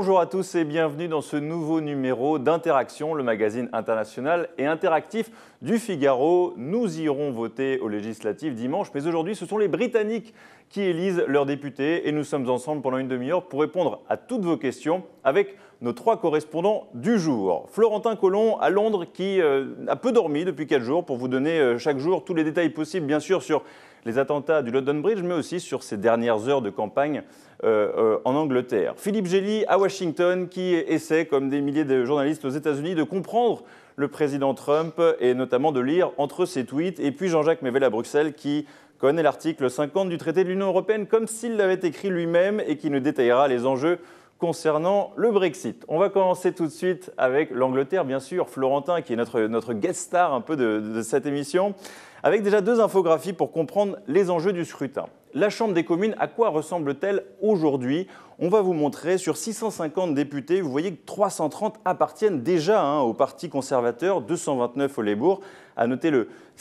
Bonjour à tous et bienvenue dans ce nouveau numéro d'Interaction, le magazine international et interactif du Figaro. Nous irons voter aux législatives dimanche, mais aujourd'hui ce sont les Britanniques qui élisent leurs députés et nous sommes ensemble pendant une demi-heure pour répondre à toutes vos questions avec nos trois correspondants du jour. Florentin Collomb à Londres qui a peu dormi depuis 4 jours pour vous donner chaque jour tous les détails possibles bien sûr sur les attentats du London Bridge, mais aussi sur ces dernières heures de campagne en Angleterre. Philippe Gély à Washington qui essaie, comme des milliers de journalistes aux États-Unis, de comprendre le président Trump et notamment de lire entre ses tweets. Et puis Jean-Jacques Mével à Bruxelles qui connaît l'article 50 du traité de l'Union européenne comme s'il l'avait écrit lui-même et qui nous détaillera les enjeux concernant le Brexit. On va commencer tout de suite avec l'Angleterre, bien sûr. Florentin, qui est notre guest star un peu de cette émission, avec déjà 2 infographies pour comprendre les enjeux du scrutin. La Chambre des communes, à quoi ressemble-t-elle aujourd'hui? On va vous montrer sur 650 députés, vous voyez que 330 appartiennent déjà au Parti conservateur, 229 au Labour. À noter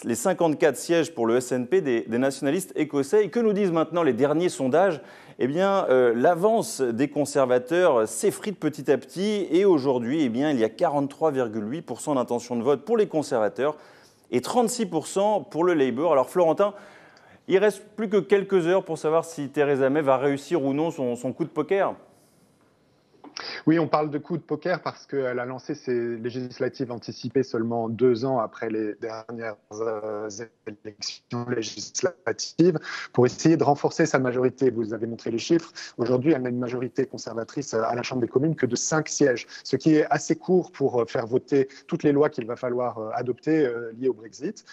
les 54 sièges pour le SNP des nationalistes écossais. Et que nous disent maintenant les derniers sondages? Eh bien, l'avance des conservateurs s'effrite petit à petit et aujourd'hui, eh bien, il y a 43,8% d'intention de vote pour les conservateurs et 36% pour le Labour. Alors Florentin, il reste plus que quelques heures pour savoir si Theresa May va réussir ou non son coup de poker. Oui, on parle de coup de poker parce qu'elle a lancé ses législatives anticipées seulement 2 ans après les dernières élections législatives pour essayer de renforcer sa majorité. Vous avez montré les chiffres. Aujourd'hui, elle a une majorité conservatrice à la Chambre des communes que de 5 sièges, ce qui est assez court pour faire voter toutes les lois qu'il va falloir adopter liées au Brexit.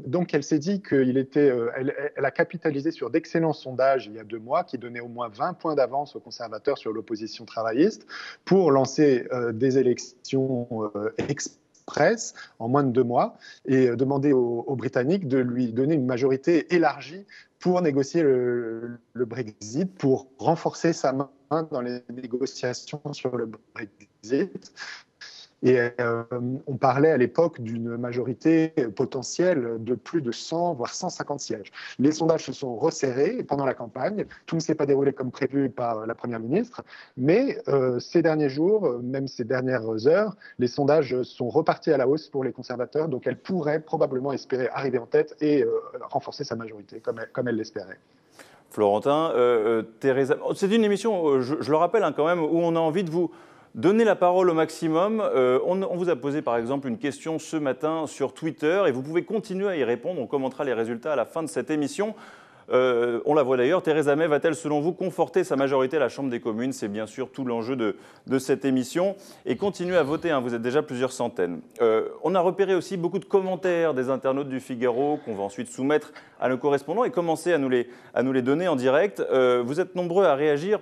Donc, elle s'est dit elle a capitalisé sur d'excellents sondages il y a 2 mois qui donnaient au moins 20 points d'avance aux conservateurs sur l'opposition travailliste pour lancer des élections express en moins de 2 mois et demander aux Britanniques de lui donner une majorité élargie pour négocier le Brexit, pour renforcer sa main dans les négociations sur le Brexit. Et on parlait à l'époque d'une majorité potentielle de plus de 100, voire 150 sièges. Les sondages se sont resserrés pendant la campagne. Tout ne s'est pas déroulé comme prévu par la Première ministre. Mais ces derniers jours, même ces dernières heures, les sondages sont repartis à la hausse pour les conservateurs. Donc elle pourrait probablement espérer arriver en tête et renforcer sa majorité, comme elle l'espérait. Florentin, Theresa, c'est une émission, je le rappelle quand même, où on a envie de vous donner la parole au maximum. On vous a posé par exemple une question ce matin sur Twitter et vous pouvez continuer à y répondre. On commentera les résultats à la fin de cette émission. On la voit d'ailleurs, Theresa May va-t-elle selon vous conforter sa majorité à la Chambre des communes? C'est bien sûr tout l'enjeu de cette émission. Et continuez à voter, vous êtes déjà plusieurs centaines. On a repéré aussi beaucoup de commentaires des internautes du Figaro qu'on va ensuite soumettre à nos correspondants et commencer à nous les donner en direct. Vous êtes nombreux à réagir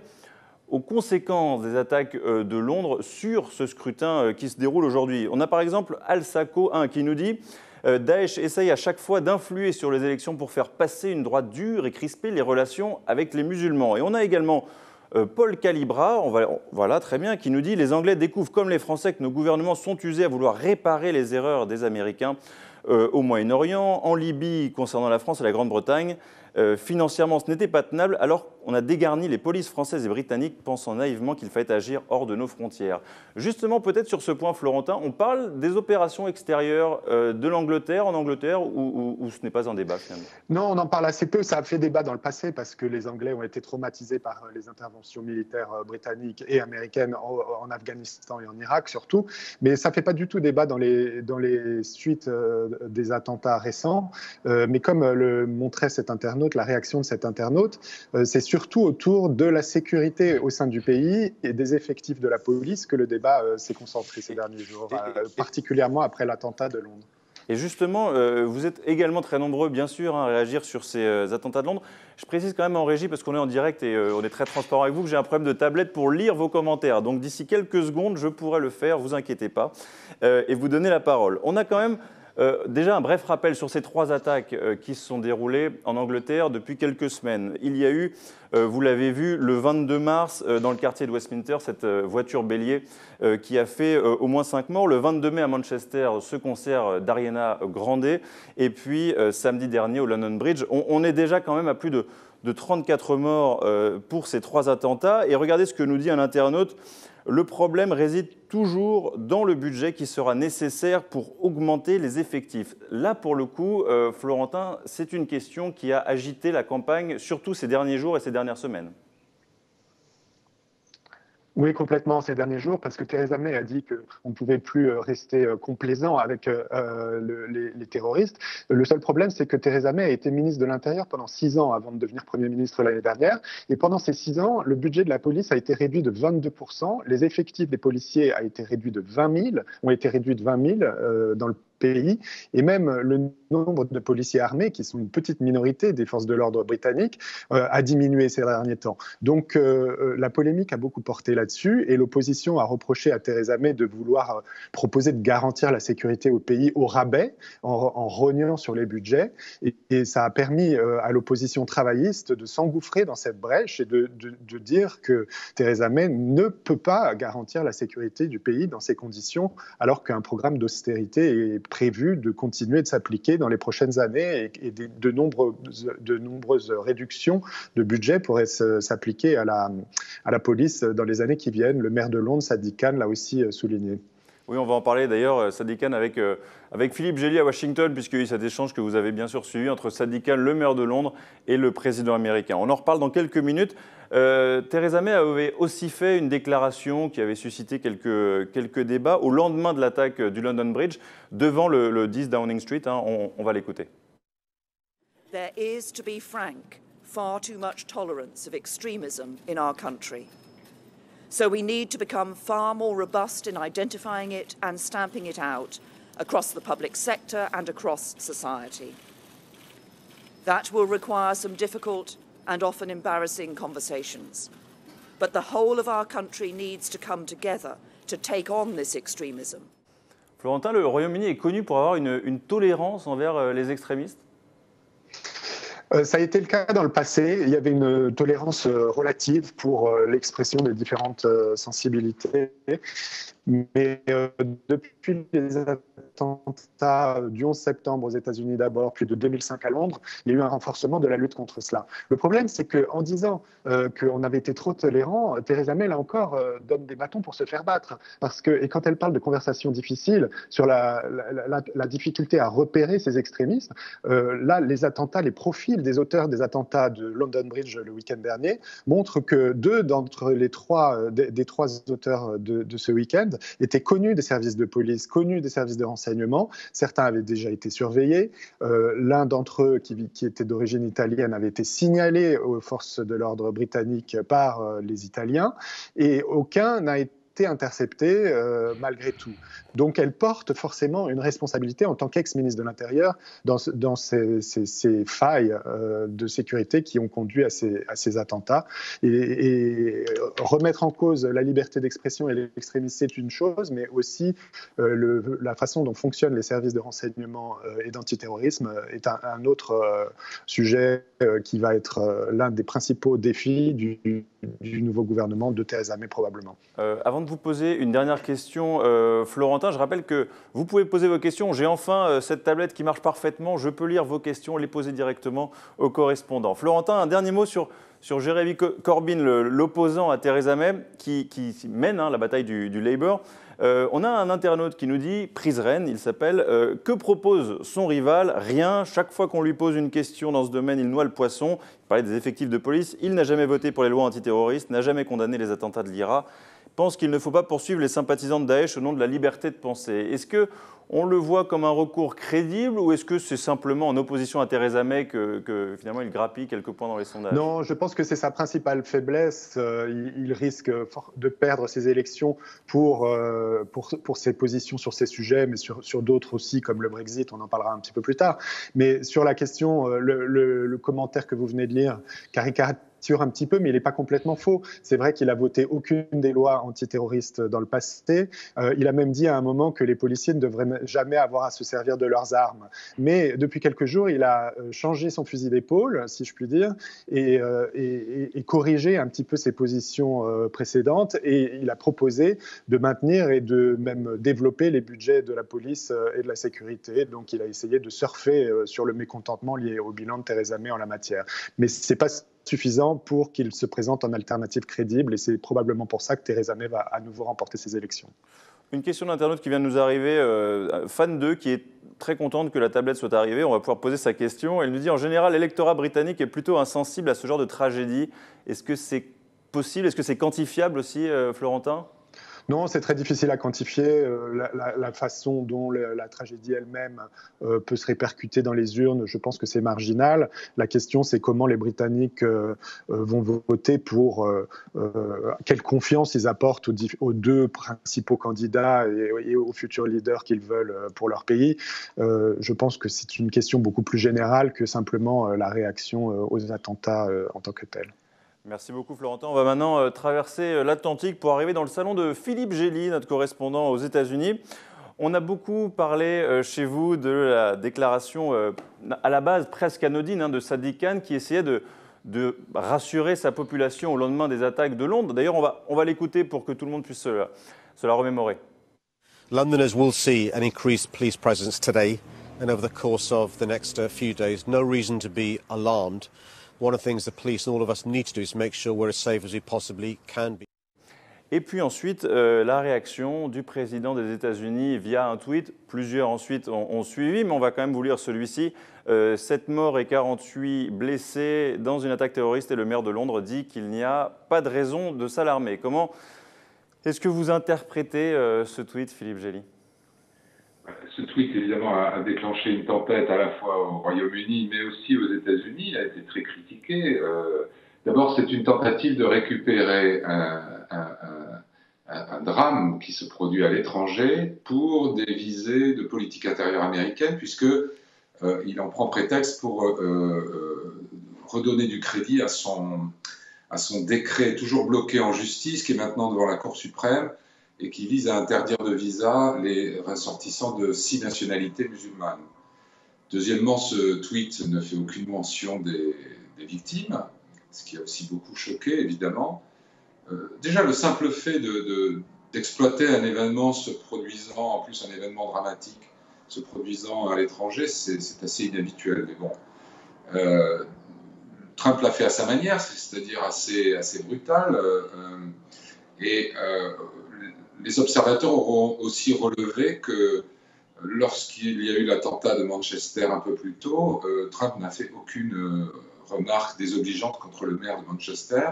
aux conséquences des attaques de Londres sur ce scrutin qui se déroule aujourd'hui. On a par exemple Al-Sako 1 qui nous dit « Daesh essaye à chaque fois d'influer sur les élections pour faire passer une droite dure et crisper les relations avec les musulmans ». Et on a également Paul Calibra, voilà, très bien, qui nous dit « Les Anglais découvrent comme les Français que nos gouvernements sont usés à vouloir réparer les erreurs des Américains au Moyen-Orient, en Libye concernant la France et la Grande-Bretagne. Financièrement, ce n'était pas tenable, alors on a dégarni les polices françaises et britanniques pensant naïvement qu'il fallait agir hors de nos frontières. » Justement, peut-être sur ce point, Florentin, on parle des opérations extérieures de l'Angleterre en Angleterre ou ce n'est pas un débat finalement? Non, on en parle assez peu. Ça a fait débat dans le passé parce que les Anglais ont été traumatisés par les interventions militaires britanniques et américaines en Afghanistan et en Irak surtout. Mais ça ne fait pas du tout débat dans les suites des attentats récents. Mais comme le montrait cet internaute, la réaction de cet internaute, c'est surtout autour de la sécurité au sein du pays et des effectifs de la police que le débat s'est concentré ces derniers jours, particulièrement après l'attentat de Londres. Et justement, vous êtes également très nombreux, bien sûr, à réagir sur ces attentats de Londres. Je précise quand même en régie, parce qu'on est en direct et on est très transparent avec vous, que j'ai un problème de tablette pour lire vos commentaires. Donc d'ici quelques secondes, je pourrai le faire, vous inquiétez pas, et vous donner la parole. On a quand même déjà un bref rappel sur ces 3 attaques qui se sont déroulées en Angleterre depuis quelques semaines. Il y a eu, vous l'avez vu, le 22 mars dans le quartier de Westminster, cette voiture bélier qui a fait au moins 5 morts. Le 22 mai à Manchester, ce concert d'Ariana Grande. Et puis samedi dernier au London Bridge. On est déjà quand même à plus de 34 morts pour ces 3 attentats. Et regardez ce que nous dit un internaute. Le problème réside toujours dans le budget qui sera nécessaire pour augmenter les effectifs. Là, pour le coup, Florentin, c'est une question qui a agité la campagne, surtout ces derniers jours et ces dernières semaines. Oui, complètement ces derniers jours, parce que Theresa May a dit qu'on ne pouvait plus rester complaisant avec les terroristes. Le seul problème, c'est que Theresa May a été ministre de l'Intérieur pendant 6 ans avant de devenir Premier ministre l'année dernière. Et pendant ces 6 ans, le budget de la police a été réduit de 22%. Les effectifs des policiers ont été réduits de 20 000 dans le pays, et même le nombre de policiers armés, qui sont une petite minorité des forces de l'ordre britanniques, a diminué ces derniers temps. Donc la polémique a beaucoup porté là-dessus, et l'opposition a reproché à Theresa May de vouloir proposer de garantir la sécurité au pays au rabais, en rognant sur les budgets, et ça a permis à l'opposition travailliste de s'engouffrer dans cette brèche et de dire que Theresa May ne peut pas garantir la sécurité du pays dans ces conditions, alors qu'un programme d'austérité est prévu de continuer de s'appliquer dans les prochaines années, et de nombreuses réductions de budget pourraient s'appliquer à la police dans les années qui viennent. Le maire de Londres, Sadiq Khan, l'a aussi souligné. Oui, on va en parler d'ailleurs, Sadiq Khan, avec Philippe Gély à Washington, puisqu'il y a eu cet échange que vous avez bien sûr suivi entre Sadiq Khan, le maire de Londres, et le président américain. On en reparle dans quelques minutes. Theresa May avait aussi fait une déclaration qui avait suscité quelques débats au lendemain de l'attaque du London Bridge, devant le 10 Downing Street. On va l'écouter. There is, to be frank, far too much tolerance of extremism in our country. So we need to become far more robust in identifying it and stamping it out across the public sector and across society. That will require some difficult and often embarrassing conversations. But the whole of our country needs to come together to take on this extremism. Florentin, le Royaume-Uni est connu pour avoir une tolérance envers les extrémistes? Ça a été le cas dans le passé. Il y avait une tolérance relative pour l'expression des différentes sensibilités. Mais depuis les attentats du 11 septembre aux États-Unis d'abord, puis de 2005 à Londres, il y a eu un renforcement de la lutte contre cela. Le problème, c'est qu'en disant qu'on avait été trop tolérant, Theresa May, là encore, donne des bâtons pour se faire battre. Et quand elle parle de conversations difficiles, sur la difficulté à repérer ces extrémistes, là, les attentats, les profils des auteurs des attentats de London Bridge le week-end dernier montrent que 2 d'entre les 3 des 3 auteurs de ce week-end étaient connus des services de police, connus des services de renseignement. Certains avaient déjà été surveillés. L'un d'entre eux, qui était d'origine italienne, avait été signalé aux forces de l'ordre britanniques par les Italiens, et aucun n'a été intercepté malgré tout. Donc elle porte forcément une responsabilité en tant qu'ex-ministre de l'Intérieur dans ces failles de sécurité qui ont conduit à ces attentats. Et remettre en cause la liberté d'expression et l'extrémisme, c'est une chose, mais aussi la façon dont fonctionnent les services de renseignement et d'antiterrorisme est un autre sujet qui va être l'un des principaux défis du nouveau gouvernement de Theresa May probablement. Avant de vous poser une dernière question, Florentin, je rappelle que vous pouvez poser vos questions. J'ai enfin cette tablette qui marche parfaitement. Je peux lire vos questions, les poser directement aux correspondants. Florentin, un dernier mot sur Jeremy Corbyn, l'opposant à Theresa May, qui mène la bataille du Labour. On a un internaute qui nous dit, prise reine, il s'appelle, que propose son rival? Rien. Chaque fois qu'on lui pose une question dans ce domaine, il noie le poisson. Il parlait des effectifs de police. Il n'a jamais voté pour les lois antiterroristes, n'a jamais condamné les attentats de l'IRA. Pense qu'il ne faut pas poursuivre les sympathisants de Daesh au nom de la liberté de penser. Est-ce qu'on le voit comme un recours crédible, ou est-ce que c'est simplement en opposition à Theresa May que finalement il grappille quelques points dans les sondages? Non, je pense que c'est sa principale faiblesse. Il risque de perdre ses élections pour ses positions sur ces sujets, mais sur d'autres aussi, comme le Brexit, on en parlera un petit peu plus tard. Mais sur la question, le commentaire que vous venez de lire caricature un petit peu, mais il n'est pas complètement faux. C'est vrai qu'il a voté aucune des lois antiterroristes dans le passé. Il a même dit à un moment que les policiers ne devraient jamais avoir à se servir de leurs armes. Mais depuis quelques jours, il a changé son fusil d'épaule, si je puis dire, et corrigé un petit peu ses positions précédentes. Et il a proposé de maintenir et de même développer les budgets de la police et de la sécurité. Donc il a essayé de surfer sur le mécontentement lié au bilan de Theresa May en la matière. Mais ce n'est pas suffisant pour qu'il se présente en alternative crédible. Et c'est probablement pour ça que Theresa May va à nouveau remporter ces élections. Une question d'internaute qui vient de nous arriver, Fan2, qui est très contente que la tablette soit arrivée. On va pouvoir poser sa question. Elle nous dit, en général, l'électorat britannique est plutôt insensible à ce genre de tragédie. Est-ce que c'est possible? Est-ce que c'est quantifiable aussi, Florentin? Non, c'est très difficile à quantifier. La façon dont la tragédie elle-même peut se répercuter dans les urnes, je pense que c'est marginal. La question, c'est comment les Britanniques vont voter pour quelle confiance ils apportent aux deux principaux candidats et aux futurs leaders qu'ils veulent pour leur pays. Je pense que c'est une question beaucoup plus générale que simplement la réaction aux attentats en tant que tels. Merci beaucoup Florentin. On va maintenant traverser l'Atlantique pour arriver dans le salon de Philippe Gély, notre correspondant aux États-Unis. On a beaucoup parlé chez vous de la déclaration à la base presque anodine de Sadiq Khan qui essayait de rassurer sa population au lendemain des attaques de Londres. D'ailleurs, on va l'écouter pour que tout le monde puisse se la remémorer. Londoners will see an increased police presence today and over the course of the next few days. No reason to be alarmed. One of the things the police and all of us need to do is make sure we're as safe as we possibly can be. Et puis ensuite, la réaction du président des États-Unis via un tweet. Plusieurs ensuite ont suivi, mais on va quand même vous lire celui-ci. 7 morts et 48 blessés dans une attaque terroriste et le maire de Londres dit qu'il n'y a pas de raison de s'alarmer. Comment est-ce que vous interprétez ce tweet, Philippe Gély? Ce tweet, évidemment, a déclenché une tempête à la fois au Royaume-Uni, mais aussi aux États-Unis. Il a été très critiqué. D'abord, c'est une tentative de récupérer un drame qui se produit à l'étranger pour des visées de politique intérieure américaine, puisqu'il en prend prétexte pour redonner du crédit à son décret toujours bloqué en justice, qui est maintenant devant la Cour suprême, et qui vise à interdire de visa les ressortissants de 6 nationalités musulmanes. Deuxièmement, ce tweet ne fait aucune mention des victimes, ce qui a aussi beaucoup choqué, évidemment. Déjà, le simple fait d'exploiter un événement se produisant, en plus un événement dramatique, se produisant à l'étranger, c'est assez inhabituel. Mais bon, Trump l'a fait à sa manière, c'est-à-dire assez brutal. Les observateurs auront aussi relevé que lorsqu'il y a eu l'attentat de Manchester un peu plus tôt, Trump n'a fait aucune remarque désobligeante contre le maire de Manchester.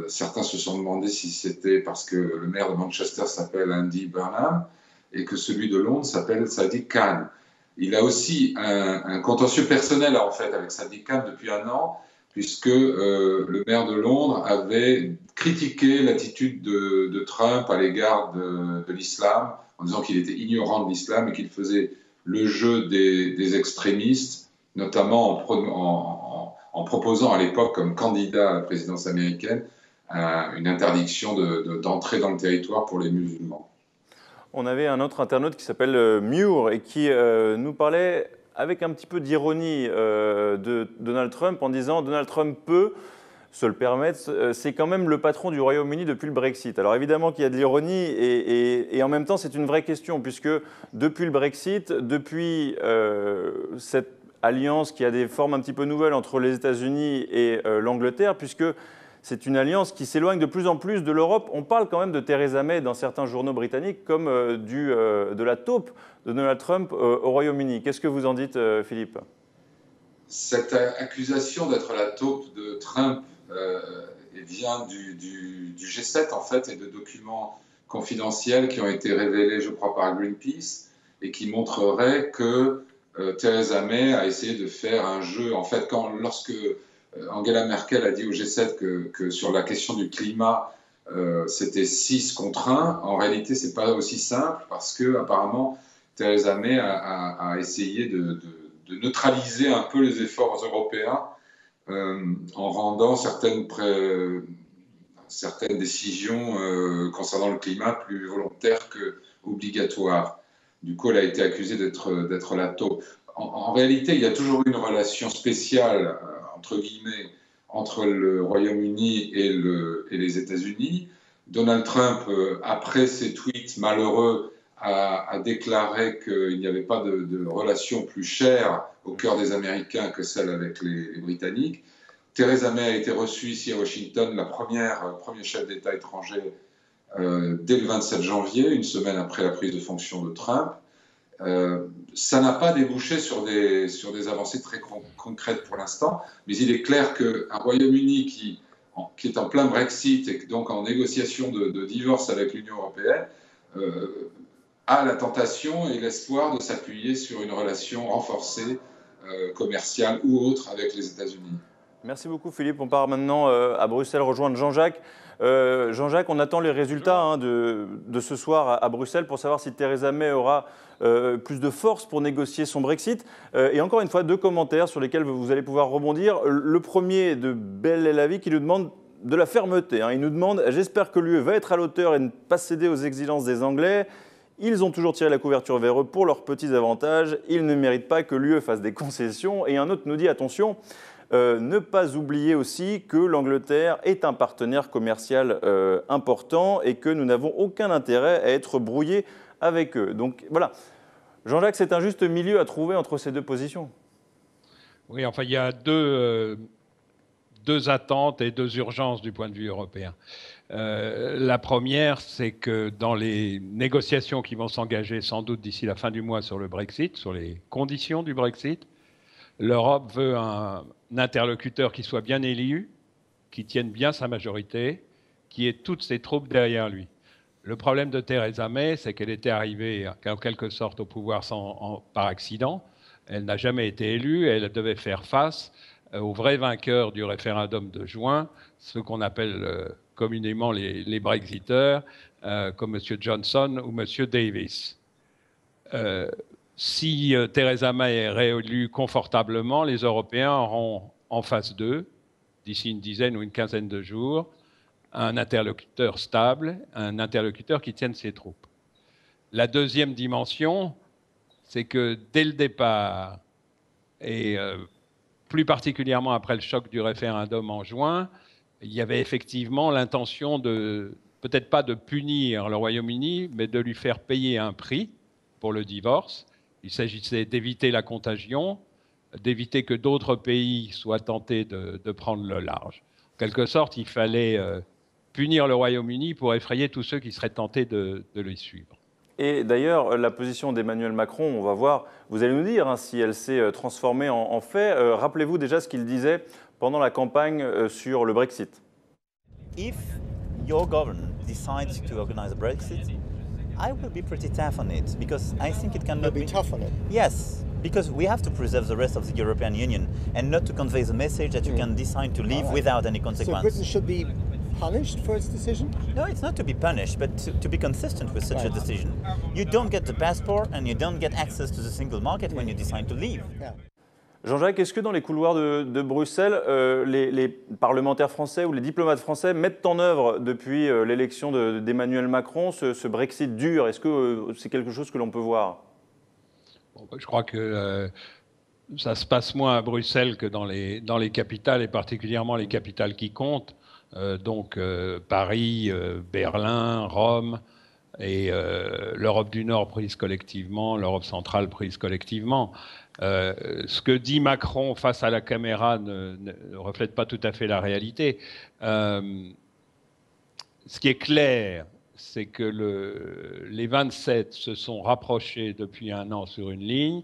Certains se sont demandé si c'était parce que le maire de Manchester s'appelle Andy Burnham et que celui de Londres s'appelle Sadiq Khan. Il a aussi un contentieux personnel en fait avec Sadiq Khan depuis 1 an, puisque le maire de Londres avait critiqué l'attitude de Trump à l'égard de l'islam, en disant qu'il était ignorant de l'islam et qu'il faisait le jeu des extrémistes, notamment en proposant à l'époque comme candidat à la présidence américaine une interdiction d'entrer dans le territoire pour les musulmans. On avait un autre internaute qui s'appelle Muir et qui nous parlait avec un petit peu d'ironie de Donald Trump en disant « Donald Trump peut se le permettre, c'est quand même le patron du Royaume-Uni depuis le Brexit ». Alors évidemment qu'il y a de l'ironie et en même temps c'est une vraie question puisque depuis le Brexit, depuis cette alliance qui a des formes un petit peu nouvelles entre les États-Unis et l'Angleterre, puisque c'est une alliance qui s'éloigne de plus en plus de l'Europe. On parle quand même de Theresa May dans certains journaux britanniques comme de la taupe de Donald Trump au Royaume-Uni. Qu'est-ce que vous en dites, Philippe? Cette accusation d'être la taupe de Trump vient du G7 en fait et de documents confidentiels qui ont été révélés, je crois, par Greenpeace et qui montreraient que Theresa May a essayé de faire un jeu. En fait, lorsque Angela Merkel a dit au G7 que sur la question du climat, c'était 6 contre 1. En réalité, c'est pas aussi simple parce que apparemment Theresa May a essayé de neutraliser un peu les efforts européens en rendant certaines décisions concernant le climat plus volontaires qu'obligatoires. Du coup, elle a été accusée d'être la taupe. En réalité, il y a toujours eu une relation spéciale entre guillemets, entre le Royaume-Uni et les États-Unis. Donald Trump, après ses tweets malheureux, a déclaré qu'il n'y avait pas de relation plus chère au cœur des Américains que celle avec les Britanniques. Theresa May a été reçue ici à Washington, premier chef d'État étranger, dès le 27 janvier, une semaine après la prise de fonction de Trump. Ça n'a pas débouché sur des avancées très concrètes pour l'instant, mais il est clair qu'un Royaume-Uni qui est en plein Brexit et donc en négociation de divorce avec l'Union européenne a la tentation et l'espoir de s'appuyer sur une relation renforcée, commerciale ou autre, avec les États-Unis. Merci beaucoup Philippe. On part maintenant à Bruxelles rejoindre Jean-Jacques. Jean-Jacques, on attend les résultats de ce soir à Bruxelles pour savoir si Theresa May aura plus de force pour négocier son Brexit. Et encore une fois, 2 commentaires sur lesquels vous allez pouvoir rebondir. Le premier de Bel El Avi qui nous demande de la fermeté. Il nous demande « J'espère que l'UE va être à l'auteur et ne pas céder aux exigences des Anglais. Ils ont toujours tiré la couverture vers eux pour leurs petits avantages. Ils ne méritent pas que l'UE fasse des concessions. » Et un autre nous dit « Attention ». Ne pas oublier aussi que l'Angleterre est un partenaire commercial important et que nous n'avons aucun intérêt à être brouillés avec eux. Donc voilà, Jean-Jacques, c'est un juste milieu à trouver entre ces 2 positions. Oui, enfin, il y a deux attentes et 2 urgences du point de vue européen. La première, c'est que dans les négociations qui vont s'engager sans doute d'ici la fin du mois sur le Brexit, sur les conditions du Brexit, l'Europe veut un interlocuteur qui soit bien élu, qui tienne bien sa majorité, qui ait toutes ses troupes derrière lui. Le problème de Theresa May, c'est qu'elle était arrivée en quelque sorte au pouvoir par accident. Elle n'a jamais été élue et elle devait faire face aux vrais vainqueurs du référendum de juin, ceux qu'on appelle communément les Brexiteurs, comme M. Johnson ou M. Davis. Si Theresa May est réélue confortablement, les Européens auront en face d'eux, d'ici une dizaine ou une quinzaine de jours, un interlocuteur stable, un interlocuteur qui tienne ses troupes. La deuxième dimension, c'est que dès le départ, et plus particulièrement après le choc du référendum en juin, il y avait effectivement l'intention de, peut-être pas de punir le Royaume-Uni, mais de lui faire payer un prix pour le divorce. Il s'agissait d'éviter la contagion, d'éviter que d'autres pays soient tentés de prendre le large. En quelque sorte, il fallait punir le Royaume-Uni pour effrayer tous ceux qui seraient tentés de le suivre. Et d'ailleurs, la position d'Emmanuel Macron, on va voir, vous allez nous dire si elle s'est transformée en fait. Rappelez-vous déjà ce qu'il disait pendant la campagne sur le Brexit. If your government decides to organize a Brexit, I will be pretty tough on it because I think it cannot be tough on it. Yes, because we have to preserve the rest of the European Union and not to convey the message that you can decide to leave without any consequence. So Britain should be punished for its decision? No, it's not to be punished, but to be consistent with such a decision. You don't get the passport and you don't get access to the single market when you decide to leave. Yeah. Jean-Jacques, est-ce que dans les couloirs de Bruxelles, les parlementaires français ou les diplomates français mettent en œuvre depuis l'élection d'Emmanuel Macron ce Brexit dur? Est-ce que c'est quelque chose que l'on peut voir? Je crois que ça se passe moins à Bruxelles que dans les capitales, et particulièrement les capitales qui comptent, donc Paris, Berlin, Rome, et l'Europe du Nord prise collectivement, l'Europe centrale prise collectivement. Ce que dit Macron face à la caméra ne reflète pas tout à fait la réalité. Ce qui est clair, c'est que les 27 se sont rapprochés depuis un an sur une ligne,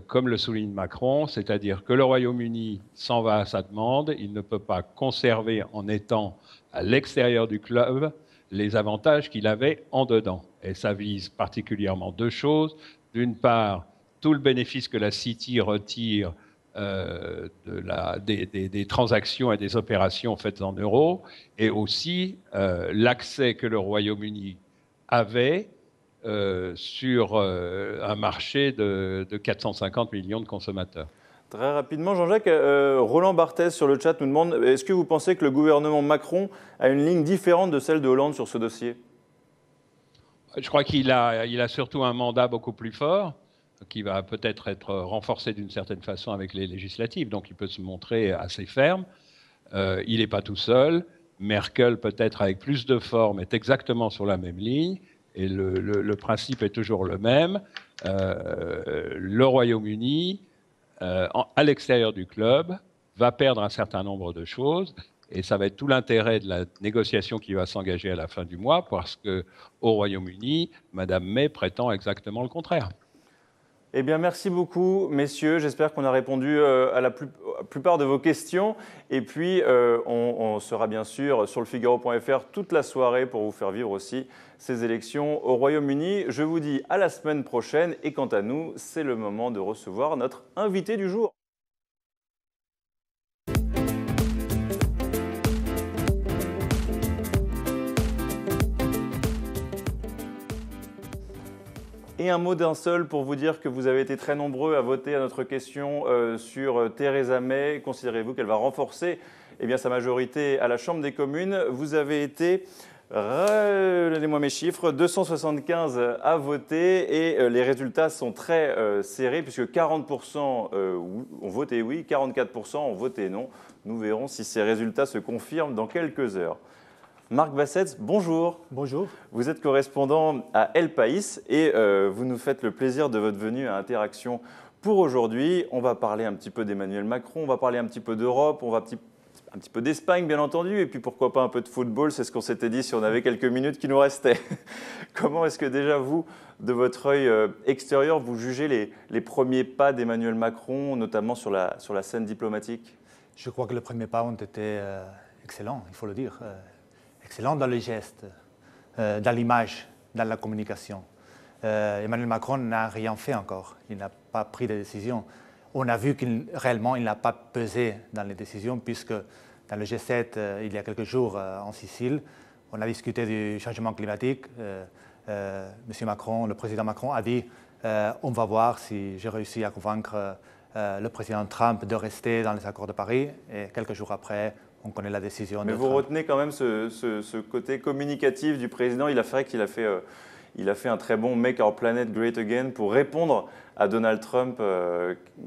comme le souligne Macron, c'est-à-dire que le Royaume-Uni s'en va à sa demande, il ne peut pas conserver en étant à l'extérieur du club les avantages qu'il avait en dedans. Et ça vise particulièrement 2 choses. D'une part, tout le bénéfice que la City retire des transactions et des opérations faites en euros, et aussi l'accès que le Royaume-Uni avait sur un marché de 450 millions de consommateurs. Très rapidement, Jean-Jacques, Roland Barthès sur le chat nous demande « Est-ce que vous pensez que le gouvernement Macron a une ligne différente de celle de Hollande sur ce dossier ?» Je crois qu'il a surtout un mandat beaucoup plus fort, qui va peut-être être renforcé d'une certaine façon avec les législatives, donc il peut se montrer assez ferme. Il n'est pas tout seul. Merkel, peut-être avec plus de forme, est exactement sur la même ligne, et le principe est toujours le même. Le Royaume-Uni, à l'extérieur du club, va perdre un certain nombre de choses. Et ça va être tout l'intérêt de la négociation qui va s'engager à la fin du mois, parce qu'au Royaume-Uni, Mme May prétend exactement le contraire. Eh bien, merci beaucoup, messieurs. J'espère qu'on a répondu à la plupart de vos questions. Et puis, on sera bien sûr sur lefigaro.fr toute la soirée pour vous faire vivre aussi ces élections au Royaume-Uni. Je vous dis à la semaine prochaine. Et quant à nous, c'est le moment de recevoir notre invité du jour. Et un mot d'un seul pour vous dire que vous avez été très nombreux à voter à notre question sur Theresa May. Considérez-vous qu'elle va renforcer sa majorité à la Chambre des communes? Vous avez été, donnez-moi mes chiffres, 275 à voter et les résultats sont très serrés puisque 40% ont voté oui, 44% ont voté non. Nous verrons si ces résultats se confirment dans quelques heures. Marc Bassets, bonjour. Bonjour. Vous êtes correspondant à El País et vous nous faites le plaisir de votre venue à Interaction pour aujourd'hui. On va parler un petit peu d'Emmanuel Macron, on va parler un petit peu d'Europe, on va un petit peu d'Espagne bien entendu et puis pourquoi pas un peu de football, c'est ce qu'on s'était dit si on avait quelques minutes qui nous restaient. Comment est-ce que déjà vous, de votre œil extérieur, vous jugez les premiers pas d'Emmanuel Macron, notamment sur la scène diplomatique? Je crois que les premiers pas ont été excellents, il faut le dire. Excellent dans les gestes, dans l'image, dans la communication. Emmanuel Macron n'a rien fait encore, il n'a pas pris de décision. On a vu réellement il n'a pas pesé dans les décisions puisque dans le G7, il y a quelques jours en Sicile, on a discuté du changement climatique. Monsieur Macron, le président Macron a dit on va voir si j'ai réussi à convaincre le président Trump de rester dans les accords de Paris. Et quelques jours après, on connaît la décision. Mais vous retenez quand même ce côté communicatif du président. Il a fait un très bon Make Our Planet Great Again pour répondre à Donald Trump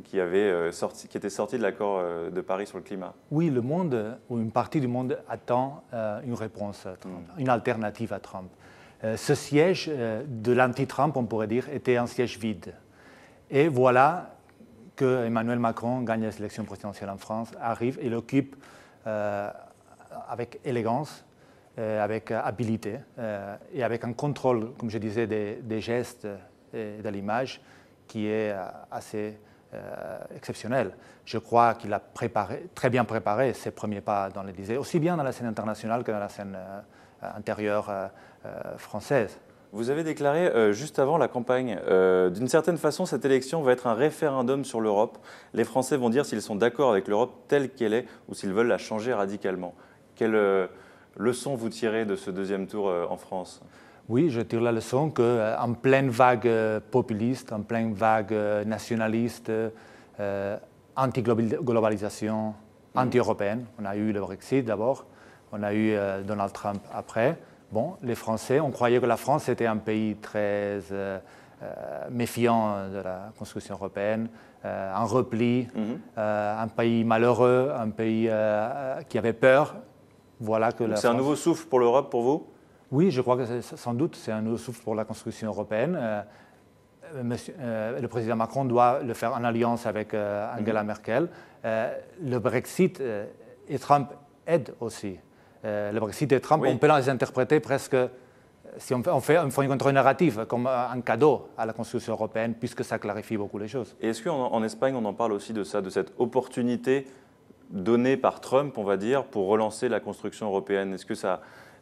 qui était sorti de l'accord de Paris sur le climat. Oui, le monde, ou une partie du monde, attend une réponse à Trump, une alternative à Trump. Ce siège de l'anti-Trump, on pourrait dire, était un siège vide. Et voilà que Emmanuel Macron gagne les élections présidentielles en France, arrive et l'occupe avec élégance, avec habileté et avec un contrôle, comme je disais, des gestes et de l'image qui est assez exceptionnel. Je crois qu'il a très bien préparé ses premiers pas dans l'Élysée, aussi bien dans la scène internationale que dans la scène intérieure française. Vous avez déclaré juste avant la campagne, d'une certaine façon, cette élection va être un référendum sur l'Europe. Les Français vont dire s'ils sont d'accord avec l'Europe telle qu'elle est ou s'ils veulent la changer radicalement. Quelle leçon vous tirez de ce deuxième tour en France? Oui, je tire la leçon qu'en pleine vague populiste, en pleine vague nationaliste, anti-globalisation, anti-européenne, on a eu le Brexit d'abord, on a eu Donald Trump après. Bon, les Français, on croyait que la France était un pays très méfiant de la construction européenne, un repli, un pays malheureux, un pays qui avait peur. Voilà que c'est un nouveau souffle pour l'Europe pour vous? Oui, je crois que sans doute c'est un nouveau souffle pour la construction européenne. Le président Macron doit le faire en alliance avec Angela Merkel. Le Brexit et Trump aident aussi. Le Brexit et Trump, on peut les interpréter presque, si on fait une contre-narrative, comme un cadeau à la construction européenne, puisque ça clarifie beaucoup les choses. Et est-ce qu'en Espagne, on en parle aussi de ça, de cette opportunité donnée par Trump, on va dire, pour relancer la construction européenne? Est-ce que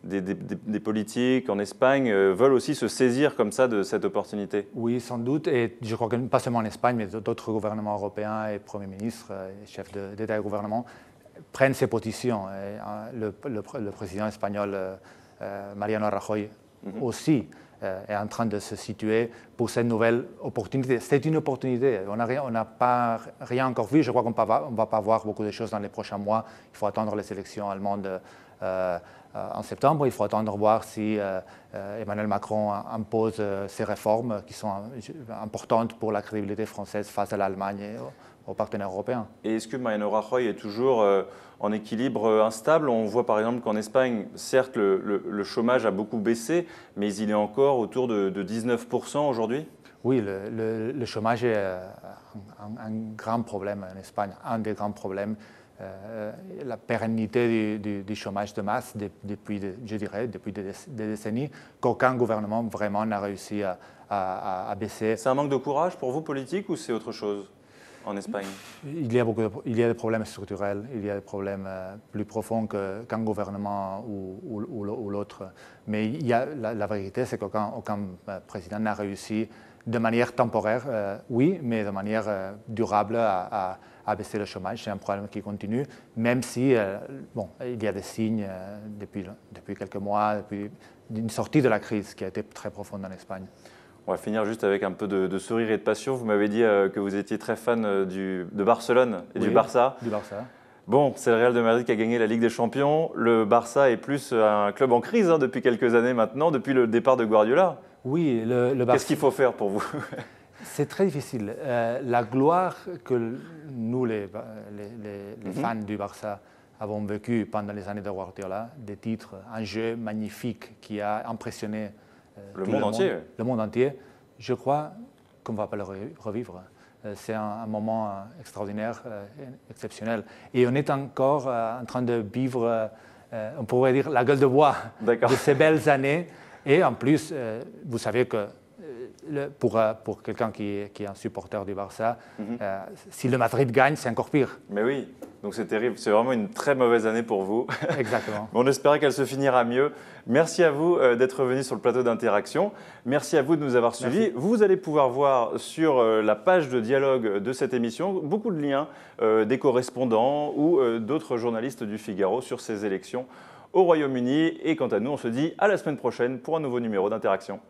des politiques en Espagne veulent aussi se saisir comme ça de cette opportunité? Oui, sans doute, et je crois que pas seulement en Espagne, mais d'autres gouvernements européens et premiers ministres, et chefs d'État et gouvernement, prennent ces positions. Le président espagnol Mariano Rajoy aussi est en train de se situer pour cette nouvelle opportunité. C'est une opportunité. On n'a pas rien encore vu. Je crois qu'on ne va pas voir beaucoup de choses dans les prochains mois. Il faut attendre les élections allemandes en septembre. Il faut attendre voir si Emmanuel Macron impose ces réformes qui sont importantes pour la crédibilité française face à l'Allemagne et aux partenaires européens. Et est-ce que Mariano Rajoy est toujours en équilibre instable? On voit par exemple qu'en Espagne, certes, le chômage a beaucoup baissé, mais il est encore autour de 19% aujourd'hui? Oui, le chômage est un grand problème en Espagne, un des grands problèmes. la pérennité du chômage de masse depuis, je dirais, depuis des décennies, qu'aucun gouvernement vraiment n'a réussi à baisser. C'est un manque de courage pour vous, politique, ou c'est autre chose en Espagne? Il y a des problèmes structurels, il y a des problèmes plus profonds qu'un gouvernement ou l'autre. Mais la vérité, c'est qu'aucun président n'a réussi de manière temporaire, oui, mais de manière durable à baisser le chômage. C'est un problème qui continue, même si il y a des signes depuis quelques mois, depuis une sortie de la crise qui a été très profonde en Espagne. On va finir juste avec un peu de sourire et de passion. Vous m'avez dit que vous étiez très fan de Barcelone et du Barça. Du Barça. Bon, c'est le Real de Madrid qui a gagné la Ligue des Champions. Le Barça est plus un club en crise depuis quelques années maintenant, depuis le départ de Guardiola. Oui, le Barça. Qu'est-ce qu'il faut faire pour vous? C'est très difficile. La gloire que nous, les fans du Barça, avons vécue pendant les années de Guardiola, des titres, un jeu magnifique qui a impressionné le monde entier, je crois qu'on ne va pas le revivre. C'est un moment extraordinaire, exceptionnel. Et on est encore en train de vivre, on pourrait dire, la gueule de bois de ces belles années. Et en plus, vous savez que pour quelqu'un qui est un supporter du Barça, si le Madrid gagne, c'est encore pire. Mais oui, donc c'est terrible. C'est vraiment une très mauvaise année pour vous. Exactement. On espérait qu'elle se finira mieux. Merci à vous d'être venu sur le plateau d'Interaction. Merci à vous de nous avoir suivis. Merci. Vous allez pouvoir voir sur la page de dialogue de cette émission beaucoup de liens des correspondants ou d'autres journalistes du Figaro sur ces élections au Royaume-Uni. Et quant à nous, on se dit à la semaine prochaine pour un nouveau numéro d'Interaction.